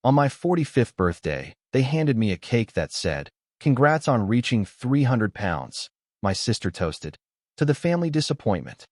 On my 45th birthday, they handed me a cake that said, "Congrats on reaching 300 pounds." My sister toasted. To the family disappointment.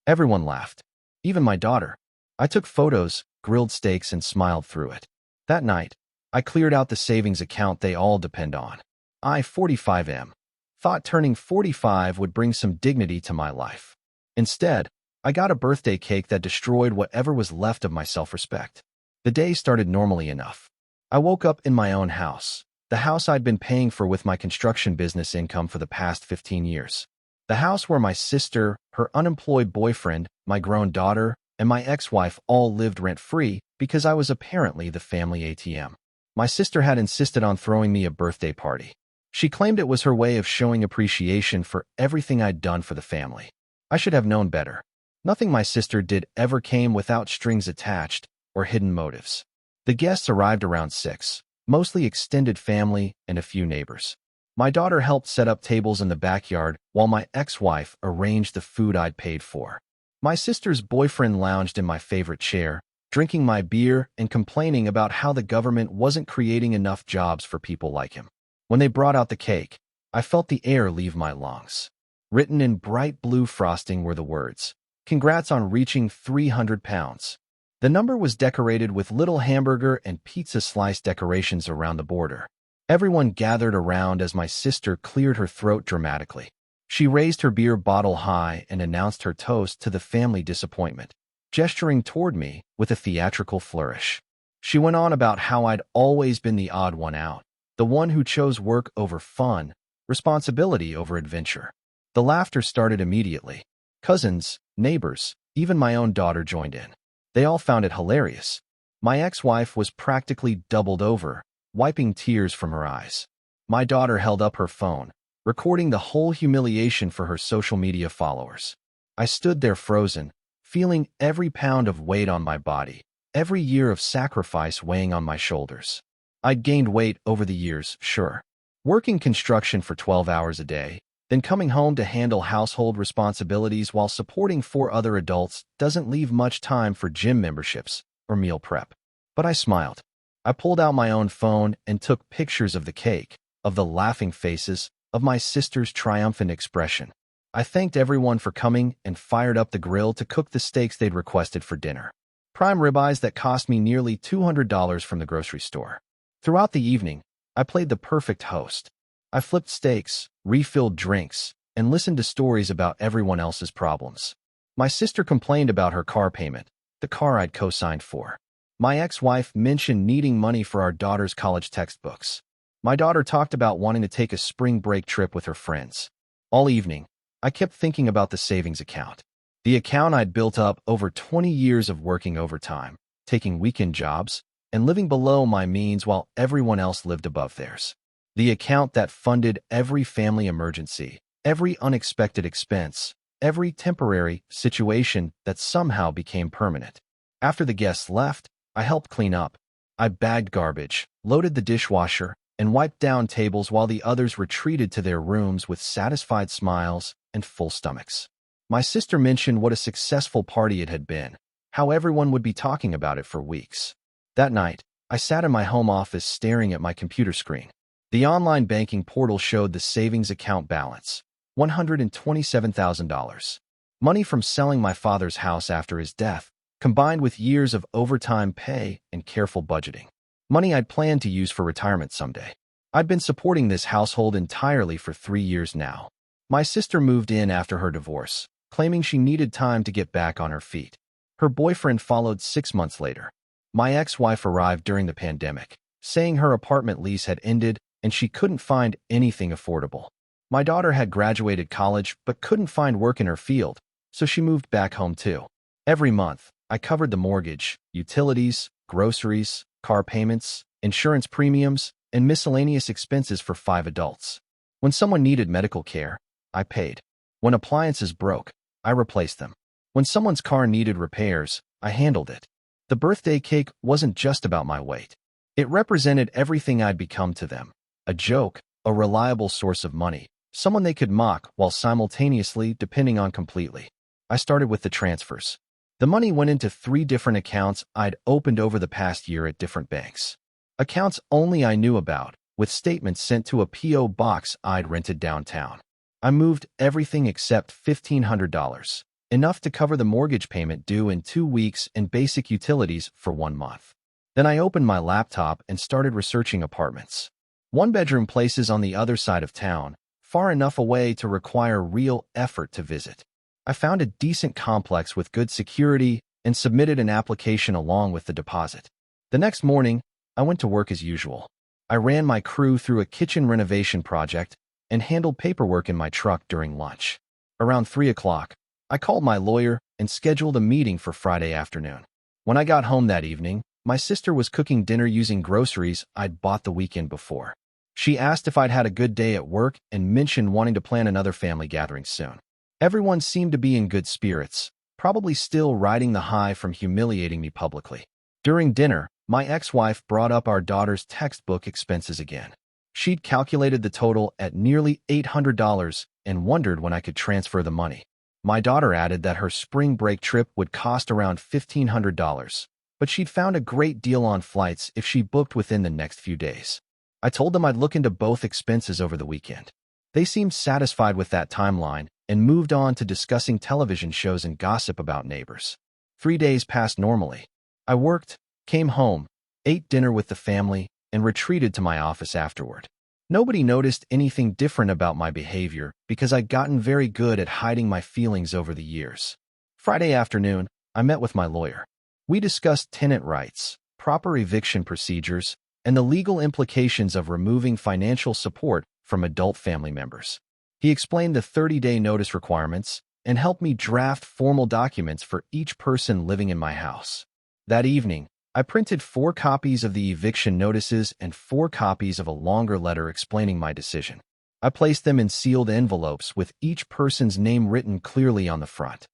Everyone laughed. Even my daughter. I took photos, grilled steaks, and smiled through it. That night, I cleared out the savings account they all depend on. I, 45M, thought turning 45 would bring some dignity to my life. Instead, I got a birthday cake that destroyed whatever was left of my self-respect. The day started normally enough. I woke up in my own house, the house I'd been paying for with my construction business income for the past 15 years. The house where my sister, her unemployed boyfriend, my grown daughter, and my ex-wife all lived rent-free because I was apparently the family ATM. My sister had insisted on throwing me a birthday party. She claimed it was her way of showing appreciation for everything I'd done for the family. I should have known better. Nothing my sister did ever came without strings attached or hidden motives. The guests arrived around 6, mostly extended family and a few neighbors. My daughter helped set up tables in the backyard while my ex-wife arranged the food I'd paid for. My sister's boyfriend lounged in my favorite chair, drinking my beer and complaining about how the government wasn't creating enough jobs for people like him. When they brought out the cake, I felt the air leave my lungs. Written in bright blue frosting were the words, "Congrats on reaching 300 pounds." The number was decorated with little hamburger and pizza slice decorations around the border. Everyone gathered around as my sister cleared her throat dramatically. She raised her beer bottle high and announced her toast to the family disappointment, gesturing toward me with a theatrical flourish. She went on about how I'd always been the odd one out, the one who chose work over fun, responsibility over adventure. The laughter started immediately. Cousins, neighbors, even my own daughter joined in. They all found it hilarious. My ex-wife was practically doubled over, wiping tears from her eyes. My daughter held up her phone, recording the whole humiliation for her social media followers. I stood there frozen, feeling every pound of weight on my body, every year of sacrifice weighing on my shoulders. I'd gained weight over the years, sure. Working construction for 12 hours a day, then coming home to handle household responsibilities while supporting 4 other adults doesn't leave much time for gym memberships or meal prep. But I smiled. I pulled out my own phone and took pictures of the cake, of the laughing faces, of my sister's triumphant expression. I thanked everyone for coming and fired up the grill to cook the steaks they'd requested for dinner. Prime ribeyes that cost me nearly $200 from the grocery store. Throughout the evening, I played the perfect host. I flipped steaks, refilled drinks, and listened to stories about everyone else's problems. My sister complained about her car payment, the car I'd co-signed for. My ex-wife mentioned needing money for our daughter's college textbooks. My daughter talked about wanting to take a spring break trip with her friends. All evening, I kept thinking about the savings account. The account I'd built up over 20 years of working overtime, taking weekend jobs, and living below my means while everyone else lived above theirs. The account that funded every family emergency, every unexpected expense, every temporary situation that somehow became permanent. After the guests left, I helped clean up. I bagged garbage, loaded the dishwasher, and wiped down tables while the others retreated to their rooms with satisfied smiles and full stomachs. My sister mentioned what a successful party it had been, how everyone would be talking about it for weeks. That night, I sat in my home office staring at my computer screen. The online banking portal showed the savings account balance, $127,000. Money from selling my father's house after his death, combined with years of overtime pay and careful budgeting. Money I'd planned to use for retirement someday. I'd been supporting this household entirely for 3 years now. My sister moved in after her divorce, claiming she needed time to get back on her feet. Her boyfriend followed 6 months later. My ex-wife arrived during the pandemic, saying her apartment lease had ended and she couldn't find anything affordable. My daughter had graduated college but couldn't find work in her field, so she moved back home too. Every month, I covered the mortgage, utilities, groceries, car payments, insurance premiums, and miscellaneous expenses for 5 adults. When someone needed medical care, I paid. When appliances broke, I replaced them. When someone's car needed repairs, I handled it. The birthday cake wasn't just about my weight. It represented everything I'd become to them. A joke, a reliable source of money, someone they could mock while simultaneously depending on completely. I started with the transfers. The money went into 3 different accounts I'd opened over the past year at different banks. accounts only I knew about, with statements sent to a P.O. box I'd rented downtown. I moved everything except $1,500, enough to cover the mortgage payment due in 2 weeks and basic utilities for 1 month. Then I opened my laptop and started researching apartments. One-bedroom places on the other side of town, far enough away to require real effort to visit. I found a decent complex with good security and submitted an application along with the deposit. The next morning, I went to work as usual. I ran my crew through a kitchen renovation project and handled paperwork in my truck during lunch. Around 3 o'clock, I called my lawyer and scheduled a meeting for Friday afternoon. When I got home that evening, my sister was cooking dinner using groceries I'd bought the weekend before. She asked if I'd had a good day at work and mentioned wanting to plan another family gathering soon. Everyone seemed to be in good spirits, probably still riding the high from humiliating me publicly. During dinner, my ex-wife brought up our daughter's textbook expenses again. She'd calculated the total at nearly $800 and wondered when I could transfer the money. My daughter added that her spring break trip would cost around $1,500, but she'd found a great deal on flights if she booked within the next few days. I told them I'd look into both expenses over the weekend. They seemed satisfied with that timeline and moved on to discussing television shows and gossip about neighbors. 3 days passed normally. I worked, came home, ate dinner with the family, and retreated to my office afterward. Nobody noticed anything different about my behavior because I'd gotten very good at hiding my feelings over the years. Friday afternoon, I met with my lawyer. We discussed tenant rights, proper eviction procedures, and the legal implications of removing financial support from adult family members. He explained the 30-day notice requirements and helped me draft formal documents for each person living in my house. That evening, I printed 4 copies of the eviction notices and 4 copies of a longer letter explaining my decision. I placed them in sealed envelopes with each person's name written clearly on the front.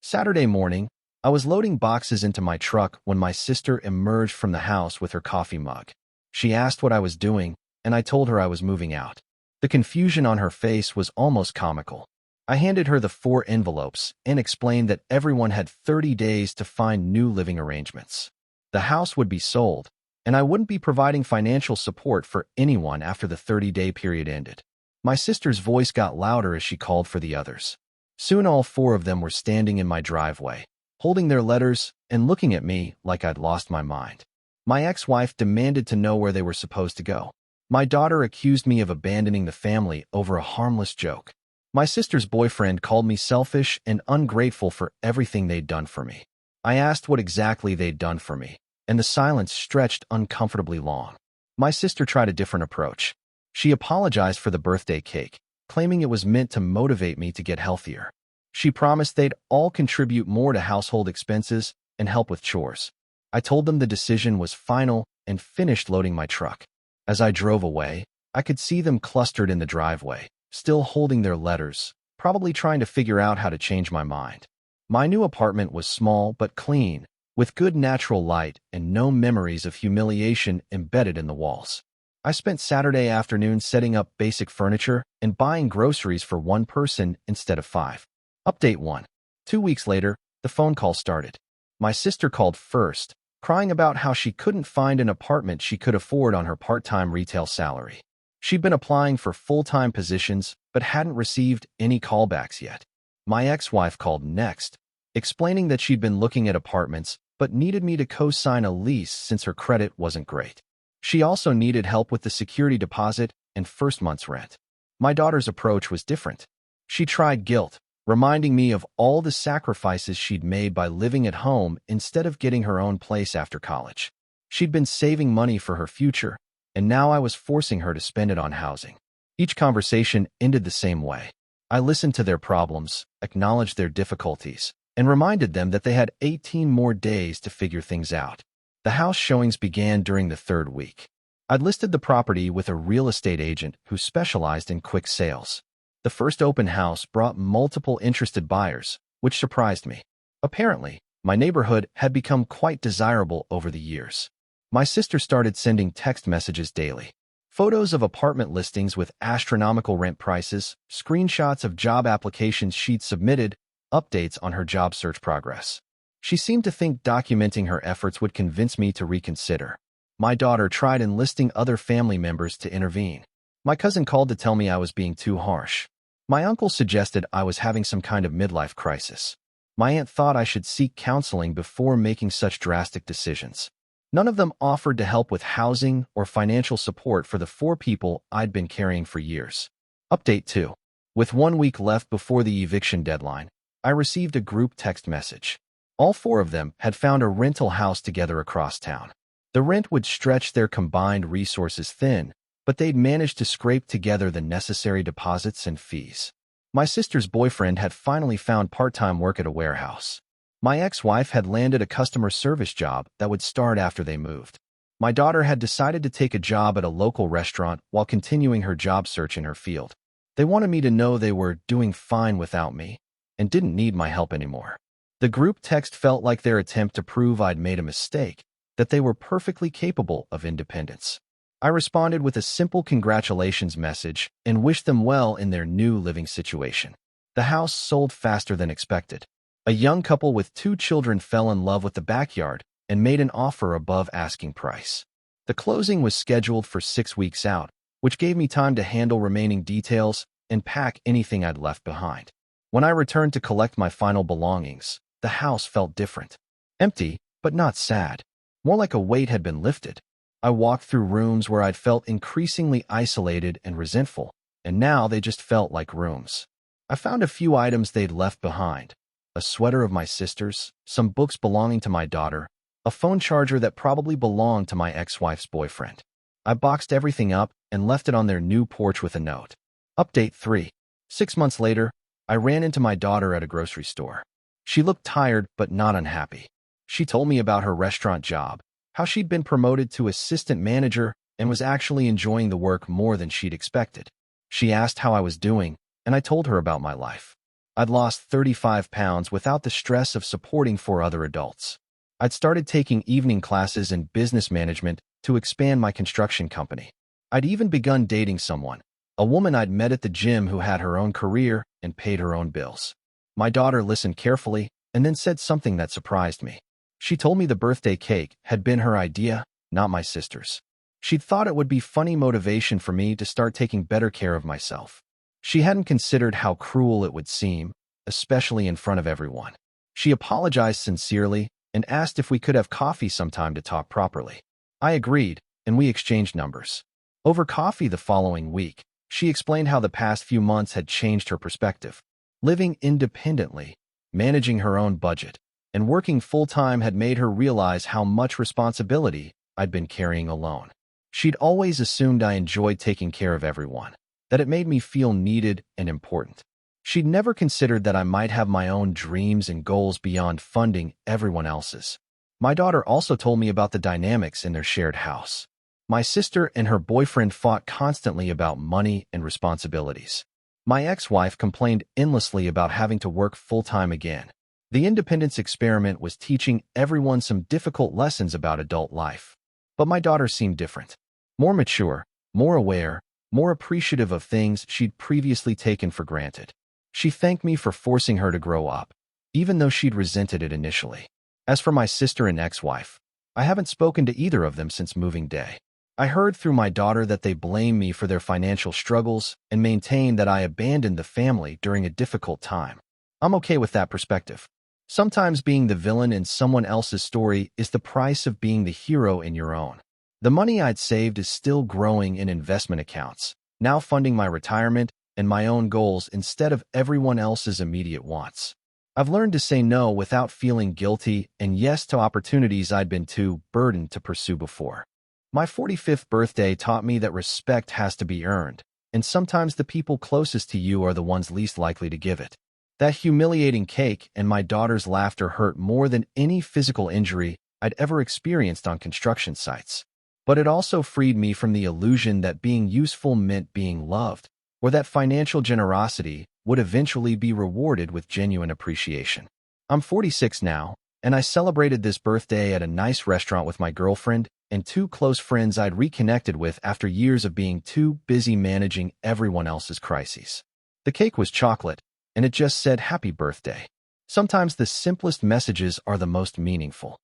Saturday morning, I was loading boxes into my truck when my sister emerged from the house with her coffee mug. She asked what I was doing, and I told her I was moving out. The confusion on her face was almost comical. I handed her the 4 envelopes and explained that everyone had 30 days to find new living arrangements. The house would be sold, and I wouldn't be providing financial support for anyone after the 30-day period ended. My sister's voice got louder as she called for the others. Soon all 4 of them were standing in my driveway, holding their letters and looking at me like I'd lost my mind. My ex-wife demanded to know where they were supposed to go. My daughter accused me of abandoning the family over a harmless joke. My sister's boyfriend called me selfish and ungrateful for everything they'd done for me. I asked what exactly they'd done for me, and the silence stretched uncomfortably long. My sister tried a different approach. She apologized for the birthday cake, claiming it was meant to motivate me to get healthier. She promised they'd all contribute more to household expenses and help with chores. I told them the decision was final and finished loading my truck. As I drove away, I could see them clustered in the driveway, still holding their letters, probably trying to figure out how to change my mind. My new apartment was small but clean, with good natural light and no memories of humiliation embedded in the walls. I spent Saturday afternoon setting up basic furniture and buying groceries for 1 person instead of 5. Update 1. 2 weeks later, the phone call started. My sister called first, crying about how she couldn't find an apartment she could afford on her part-time retail salary. She'd been applying for full-time positions but hadn't received any callbacks yet. My ex-wife called next, explaining that she'd been looking at apartments but needed me to co-sign a lease since her credit wasn't great. She also needed help with the security deposit and first month's rent. My daughter's approach was different. She tried guilt, reminding me of all the sacrifices she'd made by living at home instead of getting her own place after college. She'd been saving money for her future, and now I was forcing her to spend it on housing. Each conversation ended the same way. I listened to their problems, acknowledged their difficulties, and reminded them that they had 18 more days to figure things out. The house showings began during the 3rd week. I'd listed the property with a real estate agent who specialized in quick sales. The first open house brought multiple interested buyers, which surprised me. Apparently, my neighborhood had become quite desirable over the years. My sister started sending text messages daily. Photos of apartment listings with astronomical rent prices, screenshots of job applications she'd submitted, updates on her job search progress. She seemed to think documenting her efforts would convince me to reconsider. My daughter tried enlisting other family members to intervene. My cousin called to tell me I was being too harsh. My uncle suggested I was having some kind of midlife crisis. My aunt thought I should seek counseling before making such drastic decisions. None of them offered to help with housing or financial support for the 4 people I'd been carrying for years. Update 2. With 1 week left before the eviction deadline, I received a group text message. All 4 of them had found a rental house together across town. The rent would stretch their combined resources thin, but they'd managed to scrape together the necessary deposits and fees. My sister's boyfriend had finally found part-time work at a warehouse. My ex-wife had landed a customer service job that would start after they moved. My daughter had decided to take a job at a local restaurant while continuing her job search in her field. They wanted me to know they were doing fine without me and didn't need my help anymore. The group text felt like their attempt to prove I'd made a mistake, that they were perfectly capable of independence. I responded with a simple congratulations message and wished them well in their new living situation. The house sold faster than expected. A young couple with 2 children fell in love with the backyard and made an offer above asking price. The closing was scheduled for 6 weeks out, which gave me time to handle remaining details and pack anything I'd left behind. When I returned to collect my final belongings, the house felt different. Empty, but not sad. More like a weight had been lifted. I walked through rooms where I'd felt increasingly isolated and resentful, and now they just felt like rooms. I found a few items they'd left behind. A sweater of my sister's, some books belonging to my daughter, a phone charger that probably belonged to my ex-wife's boyfriend. I boxed everything up and left it on their new porch with a note. Update 3. 6 months later, I ran into my daughter at a grocery store. She looked tired but not unhappy. She told me about her restaurant job, how she'd been promoted to assistant manager and was actually enjoying the work more than she'd expected. She asked how I was doing, and I told her about my life. I'd lost 35 pounds without the stress of supporting 4 other adults. I'd started taking evening classes in business management to expand my construction company. I'd even begun dating someone, a woman I'd met at the gym who had her own career and paid her own bills. My daughter listened carefully and then said something that surprised me. She told me the birthday cake had been her idea, not my sister's. She'd thought it would be funny motivation for me to start taking better care of myself. She hadn't considered how cruel it would seem, especially in front of everyone. She apologized sincerely and asked if we could have coffee sometime to talk properly. I agreed, and we exchanged numbers. Over coffee the following week, she explained how the past few months had changed her perspective. Living independently, managing her own budget, and working full-time had made her realize how much responsibility I'd been carrying alone. She'd always assumed I enjoyed taking care of everyone, that it made me feel needed and important. She'd never considered that I might have my own dreams and goals beyond funding everyone else's. My daughter also told me about the dynamics in their shared house. My sister and her boyfriend fought constantly about money and responsibilities. My ex-wife complained endlessly about having to work full-time again. The independence experiment was teaching everyone some difficult lessons about adult life. But my daughter seemed different. More mature, more aware, more appreciative of things she'd previously taken for granted. She thanked me for forcing her to grow up, even though she'd resented it initially. As for my sister and ex-wife, I haven't spoken to either of them since moving day. I heard through my daughter that they blame me for their financial struggles and maintain that I abandoned the family during a difficult time. I'm okay with that perspective. Sometimes being the villain in someone else's story is the price of being the hero in your own. The money I'd saved is still growing in investment accounts, now funding my retirement and my own goals instead of everyone else's immediate wants. I've learned to say no without feeling guilty and yes to opportunities I'd been too burdened to pursue before. My 45th birthday taught me that respect has to be earned, and sometimes the people closest to you are the ones least likely to give it. That humiliating cake and my daughter's laughter hurt more than any physical injury I'd ever experienced on construction sites. But it also freed me from the illusion that being useful meant being loved, or that financial generosity would eventually be rewarded with genuine appreciation. I'm 46 now, and I celebrated this birthday at a nice restaurant with my girlfriend and 2 close friends I'd reconnected with after years of being too busy managing everyone else's crises. The cake was chocolate, and it just said happy birthday. Sometimes the simplest messages are the most meaningful.